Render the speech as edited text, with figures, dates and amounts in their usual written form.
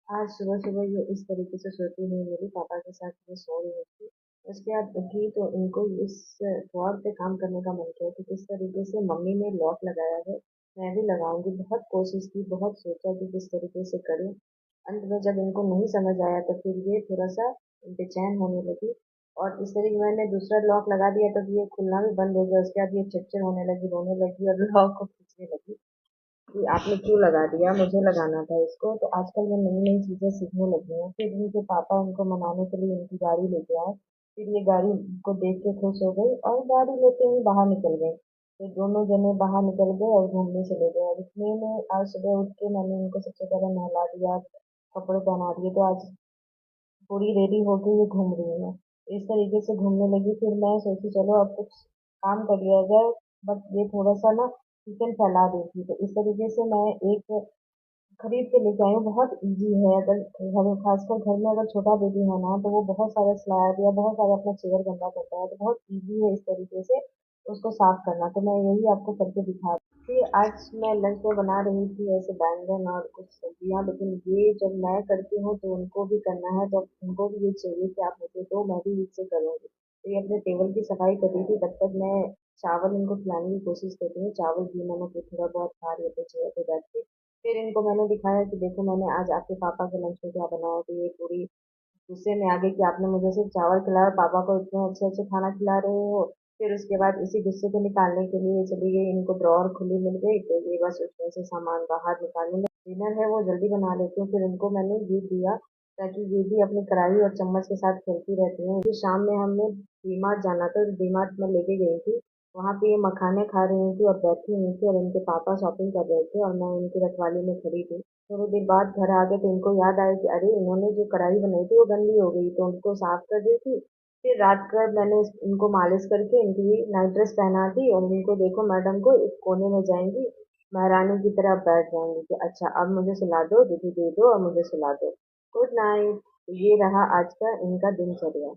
आज सुबह-सुबह ये इस तरीके से सोती हुई मिली, पापा के साथ ये सो रही थी। उसके बाद उठी तो इनको इस ड्रॉर पे काम करने का मन किया कि किस तरीके से मम्मी ने लॉक लगाया है, मैं भी लगाऊँगी। बहुत कोशिश की, बहुत सोचा कि किस तरीके से करूँ। अंत में जब इनको नहीं समझ आया तो फिर ये थोड़ा-सा बेचैन होने लगी और इस तरीके मैंने दूसरा लॉक लगा दिया तब ये खुलना भी बंद हो गया। उसके बाद ये चिड़चिड़ होने लगी, रोने लगी और लॉक को खींचने लगी। कि आपने क्यों लगा दिया, मुझे लगाना था इसको। तो आजकल मैं नई-नई चीज़ें सीखने लगी हूँ। फिर इनके पापा उनको मनाने के लिए इनकी गाड़ी लेके आए। फिर ये गाड़ी को देख के खुश हो गई और गाड़ी लेते ही बाहर निकल गई। फिर दोनों जने बाहर निकल गए और घूमने चले गए और इसमें मैं आज सुबह उठ के मैंने इनको सबसे पहले नहला दिया, कपड़े पहना दिए तो आज पूरी रेडी होके ये घूम रही है। इस तरीके से घूमने लगी फिर मैं सोची चलो अब कुछ काम कर लिया जाए बट ये थोड़ा-सा ना किचन फैला रही थी। तो इस तरीके से मैं एक खरीद के लेके आई हूँ। बहुत ईज़ी है अगर घर में खासकर घर में अगर छोटा बेबी है ना तो वो बहुत सारा स्लैब या बहुत सारा अपना चेयर गंदा करता है। तो बहुत ईज़ी है इस तरीके से उसको साफ करना। तो मैं यही आपको करके दिखा रही थी। आज मैं लंच में बना रही थी ऐसे बैंगन और कुछ सब्जियाँ लेकिन ये जब मैं करती हूँ तो उनको भी करना है तो उनको भी ये चाहिए कि आप मुझे दो मैं भी इससे करूँगी। तो ये अपने टेबल की सफाई कर रही थी तब तक मैं चावल इनको खिलाने की कोशिश कर रही हूँ। चावल भी मैंने फिर थोड़ा बहुत खा रही थी चेयर पे बैठ के। फिर इनको मैंने दिखाया कि देखो मैंने आज आपके पापा के लंच में क्या बनाया। तो ये पूरी गुस्से में आ गई कि आपने मुझे सिर्फ चावल खिलाया और पापा को इतने अच्छे अच्छे खाना खिला रहे हो। फिर उसके बाद इसी गुस्से को निकालने के लिए चली गई, इनको ड्रॉअर खुली मिल गई तो ये बस उसमें से सामान बाहर निकालने में डिनर है वो जल्दी बना लेती हूँ। फिर इनको मैंने ये दिया ताकि ये भी अपनी कढ़ाई और चम्मच के साथ खेलती रहती हैं। फिर शाम में हमने डीमार्ट जाना था तो डीमार्ट में लेके गई थी। वहाँ पे ये मखाने खा रही थी और बैठी हुई थी और इनके पापा शॉपिंग कर रहे थे और मैं इनकी रखवाली में खड़ी थी। थोड़ी देर बाद घर आ गए तो इनको याद आया कि अरे इन्होंने जो कढ़ाई बनाई थी वो गंदी हो गई तो उनको साफ कर दी थी। फिर रात को मैंने इनको मालिश करके इनकी नाइट ड्रेस पहना दी और इनको देखो मैडम को एक कोने में जाएंगी महारानी की तरह बैठ जाएंगी कि अच्छा अब मुझे सुला दो, दीदी दे दो और मुझे सुला दो। Good night. ये रहा आज का इनका दिनचर्या।